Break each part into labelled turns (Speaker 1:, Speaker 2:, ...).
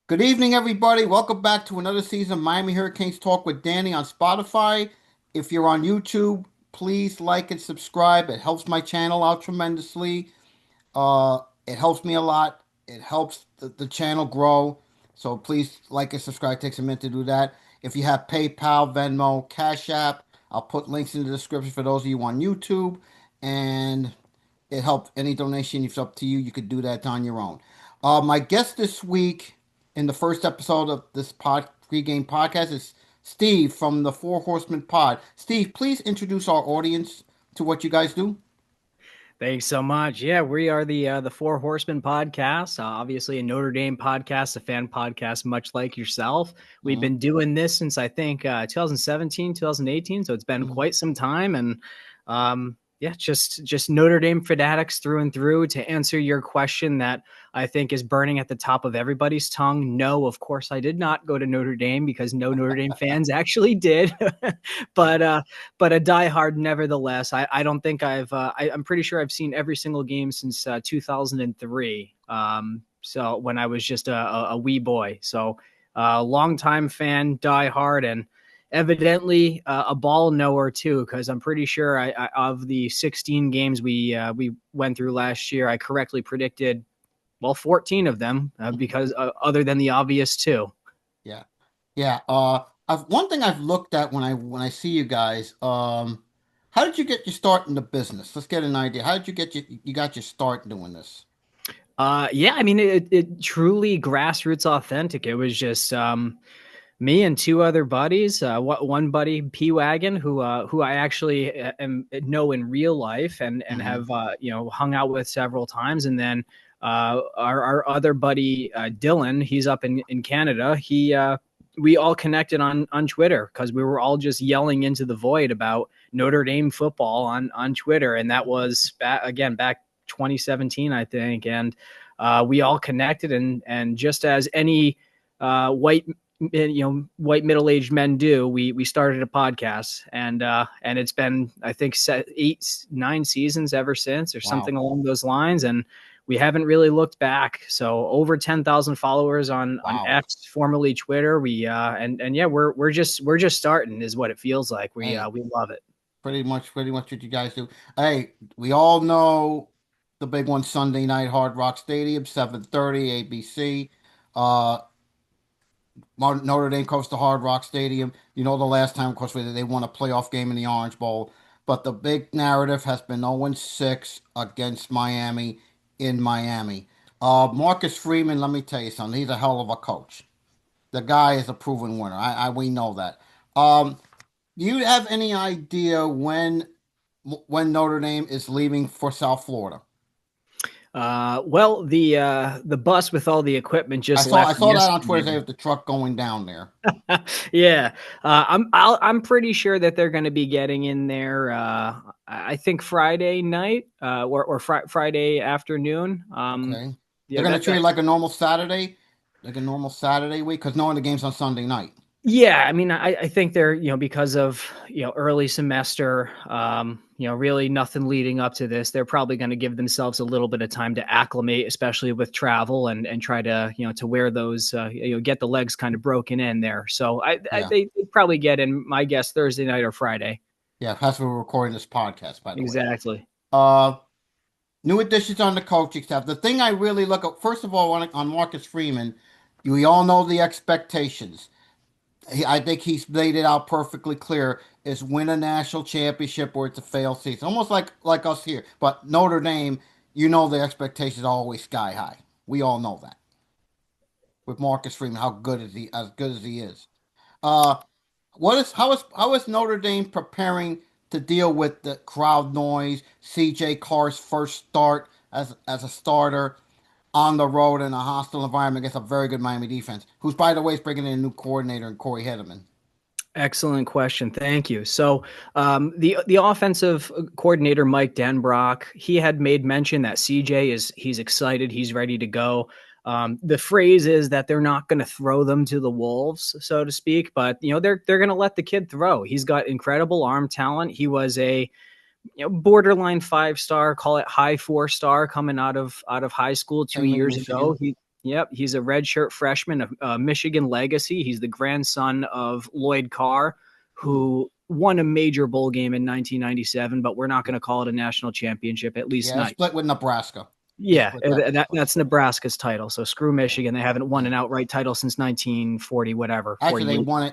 Speaker 1: Good evening, everybody. Welcome back to another season of Miami Hurricanes Talk with Danny on Spotify. If you're on YouTube, please like and subscribe. It helps my channel out tremendously. It helps me a lot. It helps the channel grow. So please like and subscribe. It takes a minute to do that. If you have PayPal, Venmo, Cash App, I'll put links in the description for those of you on YouTube. And it helps any donation. It's up to you. You could do that on your own. My guest this week in the first episode of this pregame podcast is Steve from the Four Horsemen Pod. Steve, please introduce our audience to what you guys do.
Speaker 2: Thanks so much. Yeah, we are the Four Horsemen Podcast, obviously a Notre Dame podcast, a fan podcast, much like yourself. We've been doing this since I think 2017, 2018, so it's been quite some time, and yeah, just Notre Dame fanatics through and through. To answer your question that I think is burning at the top of everybody's tongue, no, of course I did not go to Notre Dame because no Notre Dame fans actually did, but a diehard nevertheless. I don't think I'm pretty sure I've seen every single game since 2003. So when I was just a wee boy, so longtime fan, diehard, and evidently a ball knower too, because I'm pretty sure I of the 16 games we went through last year, I correctly predicted 14 of them because other than the obvious two.
Speaker 1: Yeah, yeah. One thing I've looked at when I see you guys. How did you get your start in the business? Let's get an idea. How did you get you got your start doing this?
Speaker 2: Yeah, I mean it truly grassroots authentic. It was just me and two other buddies. One buddy, P Wagon, who I actually know in real life and have hung out with several times, and then our other buddy Dylan. He's up in Canada. We all connected on Twitter because we were all just yelling into the void about Notre Dame football on Twitter, and that was back 2017, I think, and we all connected, and just as any white middle-aged men do, we started a podcast, and it's been, I think, 8-9 seasons ever since, or something along those lines, and we haven't really looked back. So over 10,000 followers on X, formerly Twitter. We're just starting, is what it feels like. We love it.
Speaker 1: Pretty much what you guys do. Hey, we all know the big one Sunday night, Hard Rock Stadium, 7:30 ABC. Notre Dame comes to Hard Rock Stadium. You know, the last time, of course, they won a playoff game in the Orange Bowl. But the big narrative has been 0-6 against Miami in Miami. Marcus Freeman, let me tell you something. He's a hell of a coach. The guy is a proven winner. We know that. Do you have any idea when Notre Dame is leaving for South Florida?
Speaker 2: Well, the bus with all the equipment just
Speaker 1: I
Speaker 2: left
Speaker 1: saw that on Twitter. They have the truck going down there.
Speaker 2: Yeah, I'm pretty sure that they're going to be getting in there. I think Friday night, or Friday afternoon.
Speaker 1: Okay, they're going to treat it like a normal Saturday, week, because knowing the game's on Sunday night.
Speaker 2: Yeah, I mean, I think they're, because of, early semester, really nothing leading up to this. They're probably going to give themselves a little bit of time to acclimate, especially with travel, and try to, to wear those, get the legs kind of broken in there. So they probably get in, my guess, Thursday night or Friday.
Speaker 1: Yeah, that's where we're recording this podcast, by the way.
Speaker 2: Exactly.
Speaker 1: New additions on the coaching staff. The thing I really look at, first of all, on Marcus Freeman, we all know the expectations. I think he's laid it out perfectly clear: is win a national championship or it's a failed season. Almost like us here. But Notre Dame, the expectations are always sky high. We all know that. With Marcus Freeman, how good is he? As good as he is. How is Notre Dame preparing to deal with the crowd noise? C.J. Carr's first start as a starter on the road in a hostile environment against a very good Miami defense, who's, by the way, is bringing in a new coordinator in Corey Hedeman.
Speaker 2: Excellent question. Thank you. So the offensive coordinator, Mike Denbrock, he had made mention that CJ he's excited. He's ready to go. The phrase is that they're not going to throw them to the wolves, so to speak, but they're going to let the kid throw. He's got incredible arm talent. He was a borderline 5-star, call it high 4-star, coming out of high school 2 years ago. Yep, he's a redshirt freshman, a Michigan legacy. He's the grandson of Lloyd Carr,
Speaker 1: Ooh.
Speaker 2: who won a major bowl game in 1997, but we're not going to call it a national championship, at least
Speaker 1: Yeah, it
Speaker 2: not.
Speaker 1: split with Nebraska. They
Speaker 2: Yeah,
Speaker 1: split that. They split.
Speaker 2: that's Nebraska's title. So screw
Speaker 1: Yeah,
Speaker 2: Michigan. They haven't won
Speaker 1: yeah.
Speaker 2: an outright title since 1940, whatever,
Speaker 1: Actually, they
Speaker 2: 48.
Speaker 1: won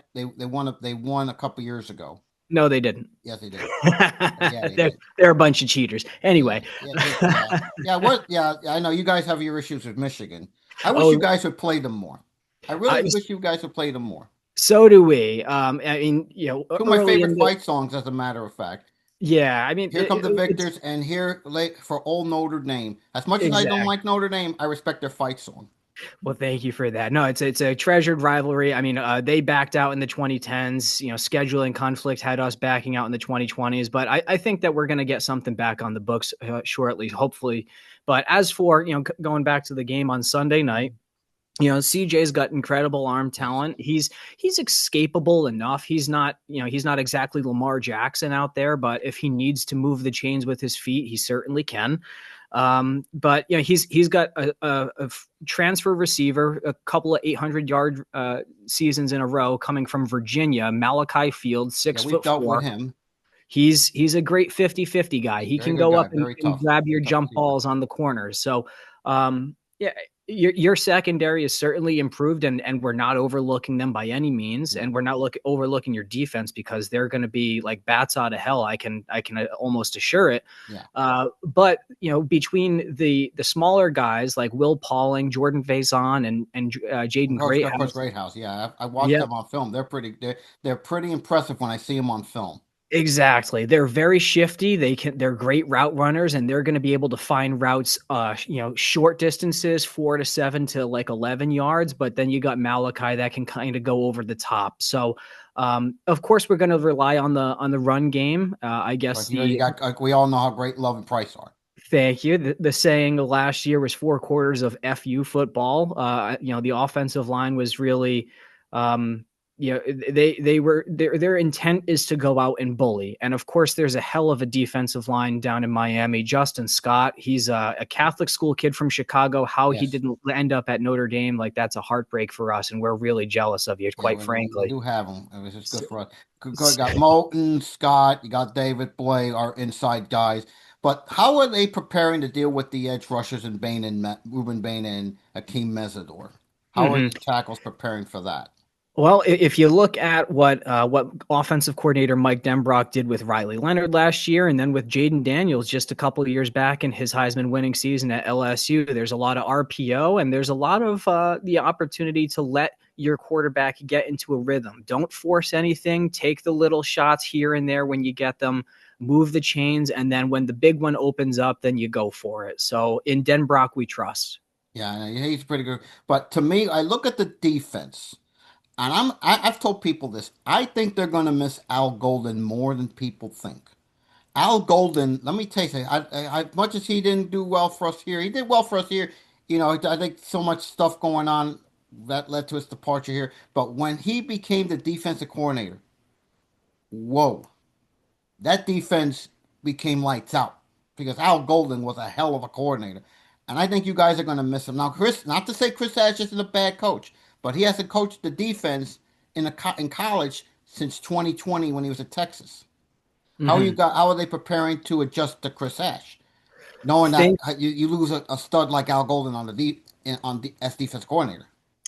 Speaker 1: it. They won a couple years ago.
Speaker 2: No, they didn't.
Speaker 1: Yes, they did. Yeah, they
Speaker 2: they're,
Speaker 1: did.
Speaker 2: they're a bunch of cheaters.
Speaker 1: Yeah,
Speaker 2: Anyway.
Speaker 1: yeah, yeah, yeah. What? Yeah, I know you guys have your issues with Michigan. I wish you
Speaker 2: Oh,
Speaker 1: guys would play them more. I really wish you guys would play them more.
Speaker 2: so do we. I mean,
Speaker 1: Two of my
Speaker 2: early
Speaker 1: favorite
Speaker 2: in the
Speaker 1: fight songs, as a matter of fact.
Speaker 2: yeah, I mean,
Speaker 1: Here come the
Speaker 2: it's
Speaker 1: victors, and here late for old Notre Dame. As much as I don't
Speaker 2: exact.
Speaker 1: like Notre Dame, I respect their fight song.
Speaker 2: Well, thank you for that. No, it's a treasured rivalry. I mean, they backed out in the 2010s. Scheduling conflict had us backing out in the 2020s. But I think that we're going to get something back on the books shortly, hopefully. But as for going back to the game on Sunday night, CJ's got incredible arm
Speaker 1: Yes.
Speaker 2: talent. He's escapable enough. He's not exactly Lamar Jackson out there, but if he needs to move the chains with his feet, he certainly can. But he's got a transfer receiver, a couple of 800-yard seasons in a row coming from Virginia, Malachi Fields,
Speaker 1: Yeah,
Speaker 2: six
Speaker 1: we've
Speaker 2: foot
Speaker 1: dealt with
Speaker 2: four.
Speaker 1: him.
Speaker 2: He's a great 50-50 guy. He
Speaker 1: Very
Speaker 2: can
Speaker 1: good
Speaker 2: go
Speaker 1: guy.
Speaker 2: up
Speaker 1: Very
Speaker 2: and
Speaker 1: tough.
Speaker 2: grab your
Speaker 1: Tough
Speaker 2: jump
Speaker 1: receiver.
Speaker 2: balls on the corners. So yeah, your secondary is certainly improved, and we're not overlooking them by any means, and we're not overlooking your defense because they're going to be like bats out of hell. I can almost assure it.
Speaker 1: Yeah.
Speaker 2: But between the smaller guys like Will Pauling, Jordan Faison, and Jaden
Speaker 1: Of course,
Speaker 2: Greathouse.
Speaker 1: Greathouse. Yeah, I watched
Speaker 2: Yep.
Speaker 1: them on film. They're pretty impressive when I see them on film.
Speaker 2: Exactly. They're very shifty. They're great route runners, and they're going to be able to find routes short distances, 4 to 7 to like 11 yards, but then you got Malachi that can kind of go over the top. So of course we're going to rely on the run game. I guess
Speaker 1: But you got we all know how great Love and Price are.
Speaker 2: thank you. The saying last year was 4 quarters of FU football. The offensive line was really, they were their intent is to go out and bully. And of course, there's a hell of a defensive line down in Miami. Justin Scott, he's a Catholic school kid from Chicago. How he
Speaker 1: Yes.
Speaker 2: didn't end up at Notre Dame, like that's a heartbreak for us, and we're really jealous of you,
Speaker 1: Yeah,
Speaker 2: quite
Speaker 1: we
Speaker 2: frankly.
Speaker 1: do have them. It was just good for us. You got Moulton, Scott, you got David Blay, our inside guys. But how are they preparing to deal with the edge rushers and Ruben Bain and Akeem Mesidor? How are
Speaker 2: Mhm.
Speaker 1: the tackles preparing for that?
Speaker 2: Well, if you look at what offensive coordinator Mike Denbrock did with Riley Leonard last year, and then with Jaden Daniels just a couple of years back in his Heisman winning season at LSU, there's a lot of RPO and there's a lot of the opportunity to let your quarterback get into a rhythm. Don't force anything. Take the little shots here and there when you get them. Move the chains, and then when the big one opens up, then you go for it. So in Denbrock, we trust.
Speaker 1: Yeah, he's pretty good. But to me, I look at the defense. And I've told people this. I think they're going to miss Al Golden more than people think. Al Golden, let me tell you something. As much as he didn't do well for us here, he did well for us here. I think so much stuff going on that led to his departure here. But when he became the defensive coordinator, whoa, that defense became lights out because Al Golden was a hell of a coordinator. And I think you guys are going to miss him. Now, Chris, not to say Chris Ash isn't a bad coach, but he hasn't coached the defense in college since 2020 when he was at Texas.
Speaker 2: Mm-hmm.
Speaker 1: How are they preparing to adjust to Chris Ash, knowing that you lose a stud like Al Golden as defense coordinator?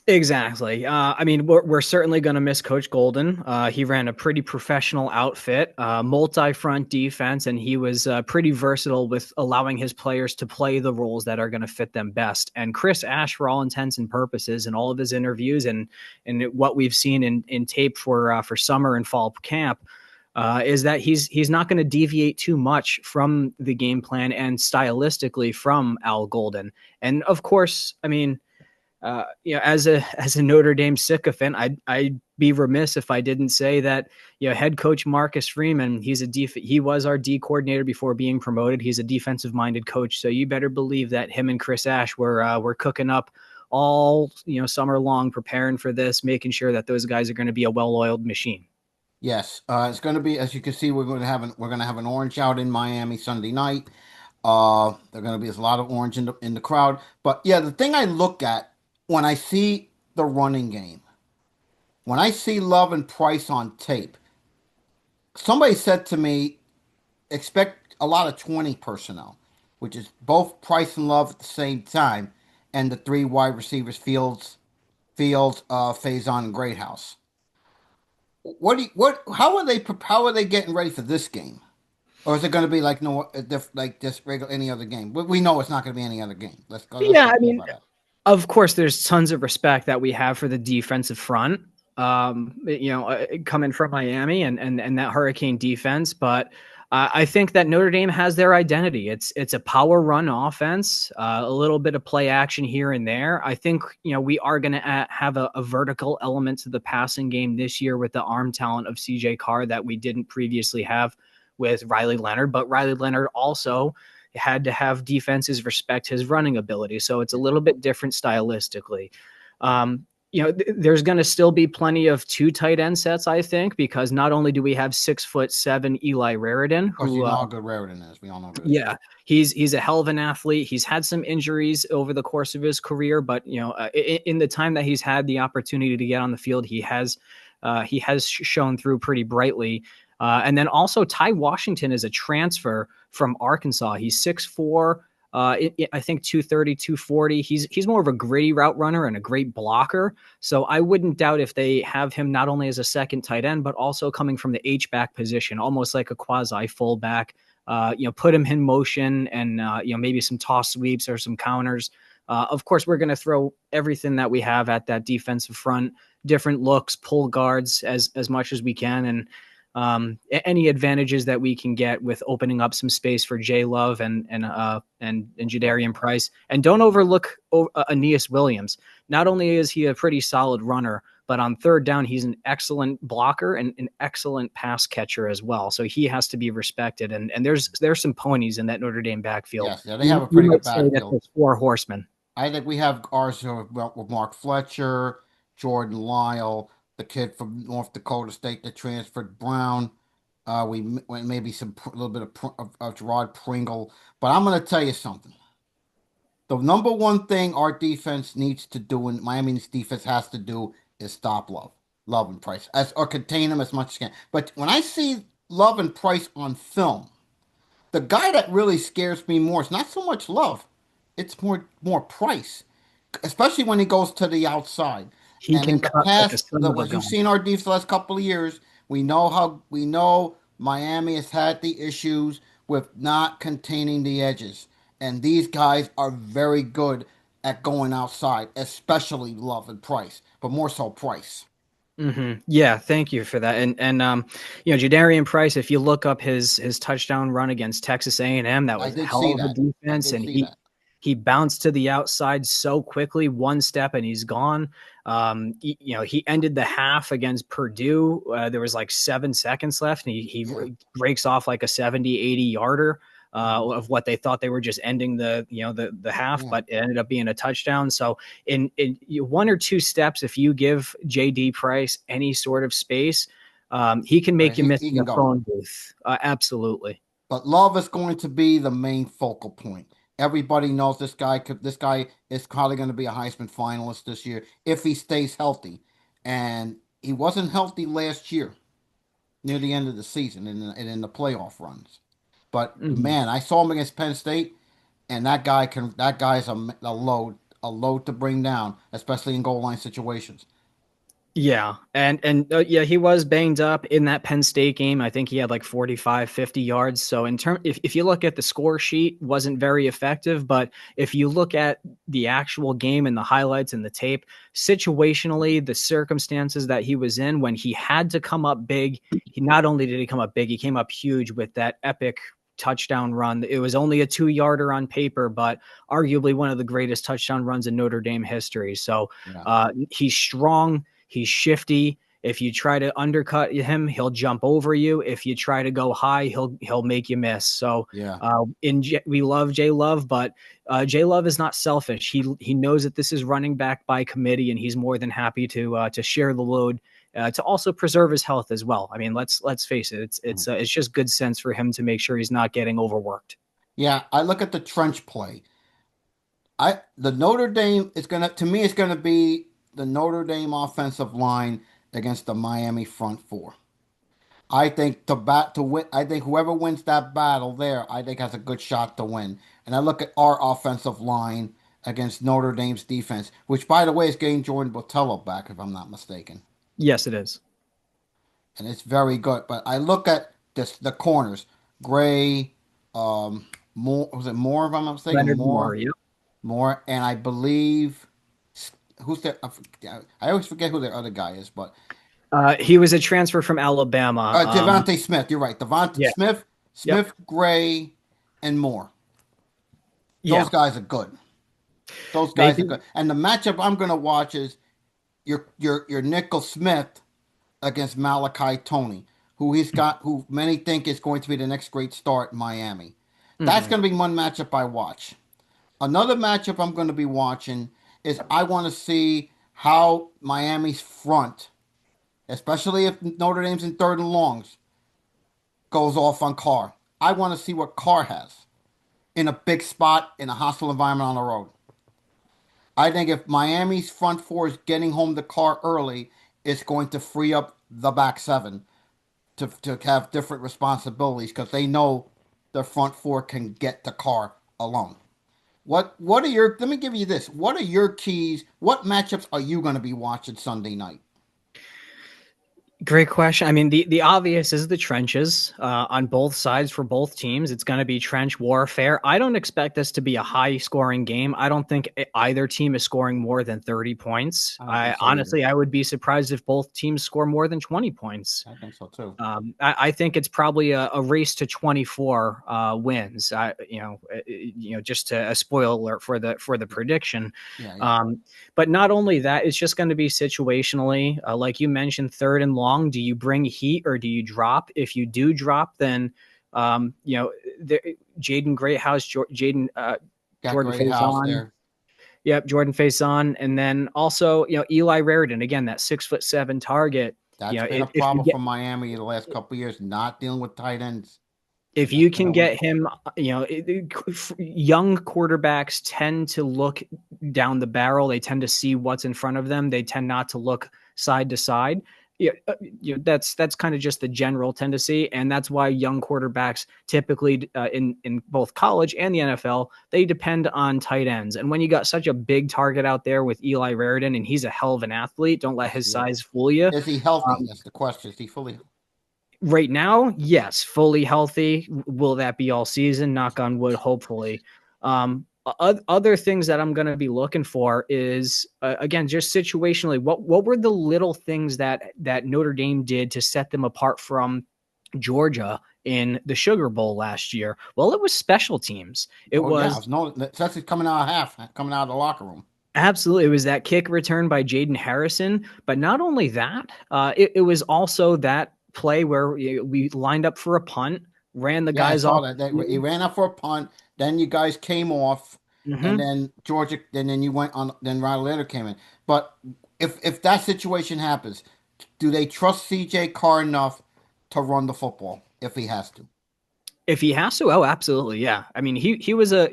Speaker 2: Exactly. I mean, we're certainly going to miss Coach Golden. He ran a pretty professional outfit, multi-front defense, and he was pretty versatile with allowing his players to play the roles that are going to fit them best. And Chris Ash, for all intents and purposes, in all of his interviews and what we've seen in tape for summer and fall camp, is that he's not going to deviate too much from the game plan and stylistically from Al Golden. And of course, I mean, as a Notre Dame sycophant, I'd be remiss if I didn't say that head coach Marcus Freeman, he was our D coordinator before being promoted. He's a defensive minded coach, so you better believe that him and Chris Ash were cooking up all summer long, preparing for this, making sure that those guys are going to be a well-oiled machine.
Speaker 1: Yes, it's going to be, as you can see, we're going to have an orange out in Miami Sunday night. There's going to be a lot of orange in the crowd. But yeah, the thing I look at when I see the running game, when I see Love and Price on tape, somebody said to me, expect a lot of 20 personnel, which is both Price and Love at the same time, and the three wide receivers, Faison, and Greathouse. How are they getting ready for this game? Or is it going to be like like just regular any other game? We know it's not going to be any other game. Let's
Speaker 2: Yeah,
Speaker 1: be
Speaker 2: I
Speaker 1: clear
Speaker 2: mean,
Speaker 1: about that.
Speaker 2: of course, there's tons of respect that we have for the defensive front. Coming from Miami and that Hurricane defense, but I think that Notre Dame has their identity. It's a power run offense, a little bit of play action here and there. I think we are going to have a vertical element to the passing game this year with the arm talent of CJ Carr that we didn't previously have with Riley Leonard, but Riley Leonard also had to have defenses respect his running ability. So it's a little bit different stylistically. There's going to still be plenty of two tight end sets, I think, because not only do we have 6'7" Eli Raridan,
Speaker 1: Of course, you
Speaker 2: who,
Speaker 1: know how good Raridan is. We all know good.
Speaker 2: yeah, he's a hell of an athlete. He's had some injuries over the course of his career, but in the time that he's had the opportunity to get on the field, he has shown through pretty brightly. And then also Ty Washington is a transfer from Arkansas. He's 6'4", I think 230, 240. He's more of a gritty route runner and a great blocker. So I wouldn't doubt if they have him not only as a second tight end, but also coming from the H-back position, almost like a quasi fullback. Put him in motion and maybe some toss sweeps or some counters. Of course, we're going to throw everything that we have at that defensive front, different looks, pull guards as much as we can, and any advantages that we can get with opening up some space for J Love and Jadarian Price. And don't overlook Aeneas Williams. Not only is he a pretty solid runner, but on third down, he's an excellent blocker and an excellent pass catcher as well. So he has to be respected. And there's some ponies in that Notre Dame backfield.
Speaker 1: Yes, yeah, they have a
Speaker 2: You
Speaker 1: pretty good
Speaker 2: might say that
Speaker 1: backfield.
Speaker 2: there's four horsemen.
Speaker 1: I think we have ours with Mark Fletcher, Jordan Lyle, the kid from North Dakota State that transferred, Brown. Maybe a little bit of Gerard Pringle. But I'm going to tell you something. The number one thing our defense needs to do, and Miami's defense has to do, is stop Love and Price, or contain them as much as can. But when I see Love and Price on film, the guy that really scares me more is not so much Love, it's more Price, especially when he goes to the outside.
Speaker 2: He
Speaker 1: And
Speaker 2: can
Speaker 1: in the
Speaker 2: cut like a
Speaker 1: past,
Speaker 2: son of a
Speaker 1: as you've
Speaker 2: gun.
Speaker 1: seen our defense the last couple of years, we know Miami has had the issues with not containing the edges, and these guys are very good at going outside, especially Love and Price, but more so Price.
Speaker 2: Yeah, thank you for that. And Jadarian Price, if you look up his touchdown run against Texas A&M, that
Speaker 1: I
Speaker 2: was a
Speaker 1: did see
Speaker 2: hell of a
Speaker 1: that. I
Speaker 2: defense,
Speaker 1: did
Speaker 2: and
Speaker 1: see that.
Speaker 2: he bounced to the outside so quickly, one step and he's gone. He ended the half against Purdue. There was like 7 seconds left, and he
Speaker 1: Yeah.
Speaker 2: breaks off like a 70, 80 yarder.
Speaker 1: Mhm.
Speaker 2: Of what they thought they were just ending the half,
Speaker 1: Yeah.
Speaker 2: but it ended up being a touchdown. So in one or two steps, if you give JD Price any sort of space, he can make you miss
Speaker 1: He
Speaker 2: in the
Speaker 1: can go.
Speaker 2: phone booth. Absolutely.
Speaker 1: But Love is going to be the main focal point. Everybody knows this guy is probably going to be a Heisman finalist this year if he stays healthy. And he wasn't healthy last year near the end of the season and in the playoff runs. But
Speaker 2: Mhm.
Speaker 1: man, I saw him against Penn State, and that guy's a load to bring down, especially in goal line situations.
Speaker 2: Yeah. And yeah, he was banged up in that Penn State game. I think he had like 45, 50 yards. So if you look at the score sheet, wasn't very effective, but if you look at the actual game and the highlights and the tape, situationally, the circumstances that he was in when he had to come up big, he not only did he come up big, he came up huge with that epic touchdown run. It was only a 2-yarder on paper, but arguably one of the greatest touchdown runs in Notre Dame history. So
Speaker 1: Yeah,
Speaker 2: he's strong. He's shifty. If you try to undercut him, he'll jump over you. If you try to go high, he'll make you miss. So
Speaker 1: yeah.
Speaker 2: we love J Love, but J Love is not selfish. He knows that this is running back by committee, and he's more than happy to share the load. To also preserve his health as well. I mean, let's face it. It's just good sense for him to make sure he's not getting overworked.
Speaker 1: Yeah, I look at the trench play. The Notre Dame is gonna to me it's gonna be the Notre Dame offensive line against the Miami front four. I think to win. I think whoever wins that battle there, I think has a good shot to win. And I look at our offensive line against Notre Dame's defense, which by the way is getting Jordan Botello back, if I'm not mistaken,
Speaker 2: Yes, it is.
Speaker 1: and it's very good. But I look at the corners, Gray, Moore was it Moore if I'm not mistaken,
Speaker 2: Leonard Moore. Yep.
Speaker 1: Moore, and I believe who's there? I always forget who their other guy is, but
Speaker 2: He was a transfer from Alabama.
Speaker 1: Devontae Smith. You're right. Devontae
Speaker 2: Yeah.
Speaker 1: Smith,
Speaker 2: Yep.
Speaker 1: Gray, and Moore. Those
Speaker 2: Yeah.
Speaker 1: guys are good. Those guys are
Speaker 2: Maybe.
Speaker 1: good. And the matchup I'm going to watch is your Nickel Smith against Malachi Tony, who many think is going to be the next great start in Miami. That's
Speaker 2: Mhm.
Speaker 1: going to be one matchup I watch. Another matchup I'm going to be watching is I want to see how Miami's front, especially if Notre Dame's in third and longs, goes off on Carr. I want to see what Carr has in a big spot in a hostile environment on the road. I think if Miami's front four is getting home the Carr early, it's going to free up the back seven to have different responsibilities because they know the front four can get the Carr alone. What are your let me give you this. What are your keys? What matchups are you going to be watching Sunday night?
Speaker 2: Great question. I mean, the obvious is the trenches on both sides for both teams. It's going to be trench warfare. I don't expect this to be a high scoring game. I don't think either team is scoring more than 30 points.
Speaker 1: I don't
Speaker 2: I
Speaker 1: think so either.
Speaker 2: honestly, I would be surprised if both teams score more than 20 points.
Speaker 1: I think so too.
Speaker 2: I think it's probably a race to 24 wins. Just a spoiler alert for the prediction.
Speaker 1: Yeah, yeah.
Speaker 2: But not only that, it's just going to be situationally, like you mentioned, third and long. Do you bring heat or do you drop? If you do drop, then Jaden Greathouse,
Speaker 1: Got
Speaker 2: Jordan
Speaker 1: Great House
Speaker 2: Faison.
Speaker 1: there.
Speaker 2: Yep, Jordan Faison, and then also Eli Raridan again, that 6'7" target.
Speaker 1: That's been a
Speaker 2: If you
Speaker 1: problem
Speaker 2: get
Speaker 1: for Miami the last couple of years, not dealing with tight ends.
Speaker 2: if
Speaker 1: That's
Speaker 2: you
Speaker 1: been
Speaker 2: can
Speaker 1: a weak.
Speaker 2: get him, young quarterbacks tend to look down the barrel. They tend to see what's in front of them. They tend not to look side to side. Yeah, that's kind of just the general tendency, and that's why young quarterbacks typically in both college and the NFL they depend on tight ends. And when you got such a big target out there with Eli Raridan, and he's a hell of an athlete, don't let
Speaker 1: Yes,
Speaker 2: his
Speaker 1: he is.
Speaker 2: size fool you.
Speaker 1: Is he healthy?
Speaker 2: Um,
Speaker 1: That's the question. Is he fully?
Speaker 2: Right now, yes, fully healthy. Will that be all season? Knock on wood, hopefully. Other things that I'm going to be looking for is again just situationally. What were the little things that Notre Dame did to set them apart from Georgia in the Sugar Bowl last year? Well, it was special teams. It
Speaker 1: Oh yeah,
Speaker 2: was
Speaker 1: it's no. That's coming out of coming out of the locker room.
Speaker 2: absolutely. It was that kick return by Jaden Harrison. But not only that, it was also that play where we lined up for a punt, ran the
Speaker 1: Yeah, I
Speaker 2: guys
Speaker 1: saw
Speaker 2: off
Speaker 1: that.
Speaker 2: the
Speaker 1: He
Speaker 2: field.
Speaker 1: ran up for a punt. Then you guys came off, and
Speaker 2: Mhm.
Speaker 1: then Georgia. And then you went on. Then Riley later came in. But if that situation happens, do they trust C.J. Carr enough to run the football if he has to?
Speaker 2: If he has to, oh, absolutely, yeah. I mean, he was a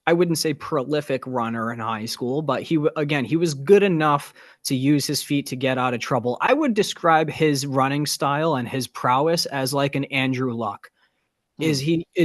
Speaker 2: I wouldn't say prolific runner in high school, but he was good enough to use his feet to get out of trouble. I would describe his running style and his prowess as like an Andrew Luck.
Speaker 1: Hmm.
Speaker 2: Is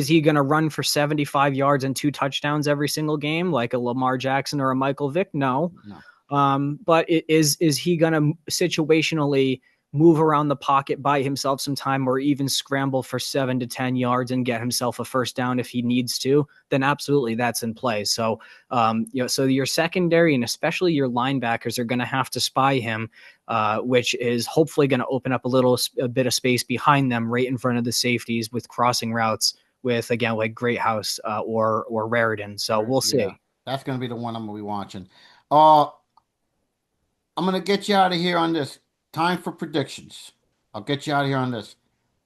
Speaker 2: he going to run for 75 yards and two touchdowns every single game like a Lamar Jackson or a Michael Vick? No.
Speaker 1: No.
Speaker 2: But is he going to situationally move around the pocket, buy himself some time, or even scramble for 7 to 10 yards and get himself a first down if he needs to? Then absolutely, that's in play. So, so your secondary and especially your linebackers are going to have to spy him, which is hopefully going to open up a bit of space behind them, right in front of the safeties with crossing routes with again like Greathouse or Raridan. So we'll
Speaker 1: Yeah,
Speaker 2: see.
Speaker 1: that's gonna be the one I'm gonna be watching. Uh, I'm gonna get you out of here on this. Time for predictions. I'll get you out of here on this.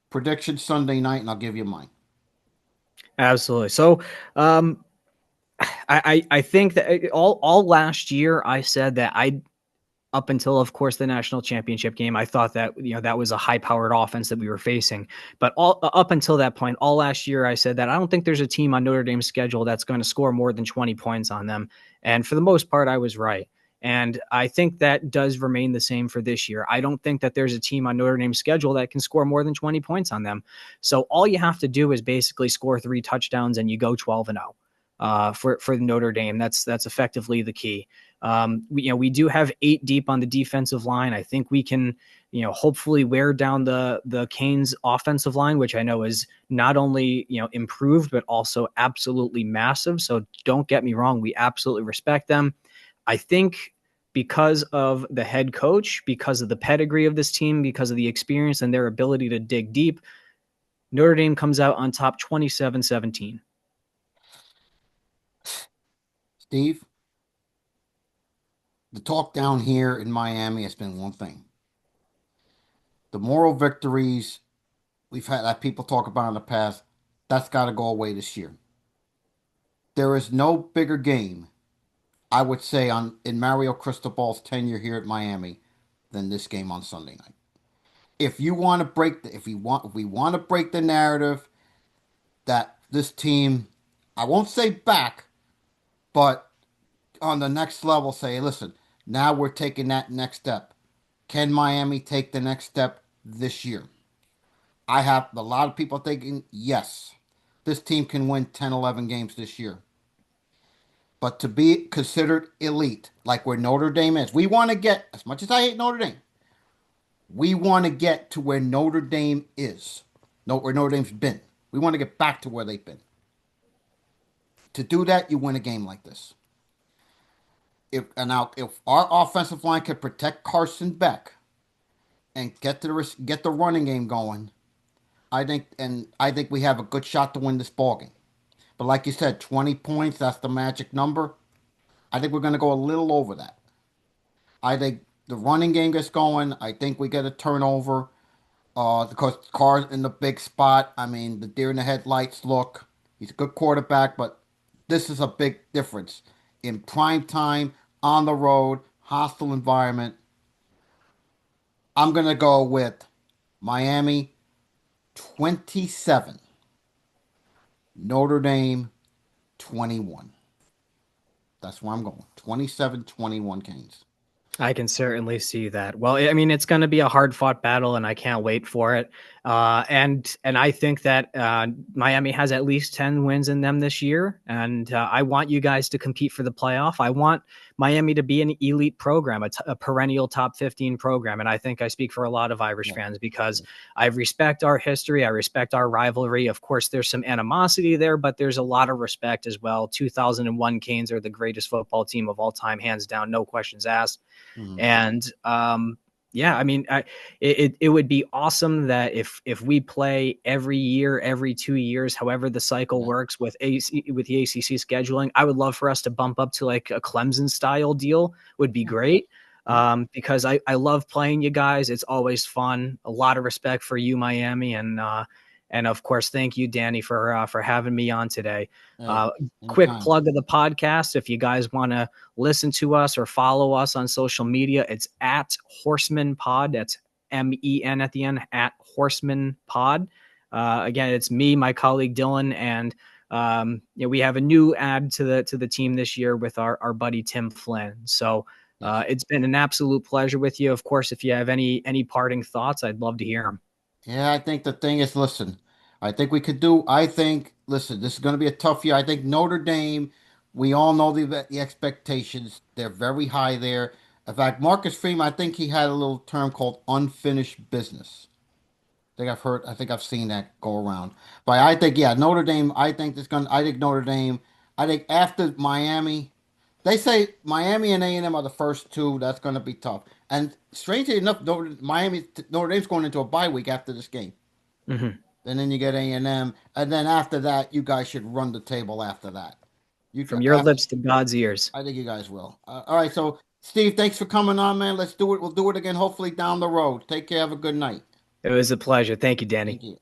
Speaker 1: Prediction Sunday night, and I'll give you mine.
Speaker 2: Absolutely. So, um, I think that all last year I said that up until, of course, the national championship game. I thought that, that was a high-powered offense that we were facing. But all up until that point, all last year, I said that I don't think there's a team on Notre Dame's schedule that's going to score more than 20 points on them. And for the most part, I was right. And I think that does remain the same for this year. I don't think that there's a team on Notre Dame's schedule that can score more than 20 points on them. So all you have to do is basically score 3 touchdowns and you go 12-0 for Notre Dame. That's effectively the key. We do have 8 deep on the defensive line. I think we can, hopefully wear down the Canes offensive line, which I know is not only, improved, but also absolutely massive. So don't get me wrong. We absolutely respect them. I think because of the head coach, because of the pedigree of this team, because of the experience and their ability to dig deep, Notre Dame comes out on top 27-17.
Speaker 1: Steve, the talk down here in Miami has been one thing. The moral victories we've had that people talk about in the past, that's got to go away this year. There is no bigger game, I would say, in Mario Cristobal's tenure here at Miami than this game on Sunday night. If you want to break if we want to break the narrative that this team, I won't say back, but on the next level, say, listen, now we're taking that next step. Can Miami take the next step this year? I have a lot of people thinking, yes, this team can win 10, 11 games this year. But to be considered elite, like where Notre Dame is, we want to get, as much as I hate Notre Dame, we want to get to where Notre Dame is, where Notre Dame's been. We want to get back to where they've been. To do that, you win a game like this. If our offensive line could protect Carson Beck and get the running game going, I think we have a good shot to win this ball game. But like you said, 20 points, that's the magic number. I think we're going to go a little over that. I think the running game gets going. I think we get a turnover because Carr's in the big spot. I mean, the deer in the headlights look. He's a good quarterback, but this is a big difference. In prime time, on the road, hostile environment, I'm going to go with Miami 27. Notre Dame 21. That's where I'm going. 27-21 Canes.
Speaker 2: I can certainly see that. Well, I mean, it's going to be a hard-fought battle, and I can't wait for it. And I think that Miami has at least 10 wins in them this year, and I want you guys to compete for the playoff. I want Miami to be an elite program, a perennial top 15 program, and I think I speak for a lot of Irish fans because I respect our history. I respect our rivalry. Of course, there's some animosity there, but there's a lot of respect as well. 2001 Canes are the greatest football team of all time, hands down, no questions asked. Mm-hmm. And yeah, I mean, it would be awesome that if we play every year, every 2 years, however the cycle works with the ACC scheduling, I would love for us to bump up to like a Clemson style deal. Would be great. Because I love playing you guys. It's always fun. A lot of respect for you, Miami, and of course, thank you, Danny, for having me on today. Quick plug of the podcast. If you guys want to listen to us or follow us on social media, it's at Horsemen Pod. That's MEN at the end, at Horsemen Pod. Again, it's me, my colleague Dylan, and we have a new add to the team this year with our buddy Tim Flynn. So it's been an absolute pleasure with you. Of course, if you have any parting thoughts, I'd love to hear them.
Speaker 1: Yeah, I think the thing is, listen, listen, this is going to be a tough year. I think Notre Dame, we all know the expectations. They're very high there. In fact, Marcus Freeman, I think he had a little term called unfinished business. I think I've seen that go around. But I think, yeah, Notre Dame, I think Notre Dame, I think after Miami, they say Miami and A&M are the first two. That's going to be tough. And strangely enough, Notre Dame's going into a bye week after this game.
Speaker 2: Mm-hmm.
Speaker 1: And then you get A&M. And then after that, you guys should run the table after that.
Speaker 2: From your lips to God's ears.
Speaker 1: I think you guys will. All right, so Steve, thanks for coming on, man. Let's do it. We'll do it again hopefully down the road. Take care. Have a good night.
Speaker 2: It was a pleasure. Thank you, Danny.
Speaker 1: Thank you.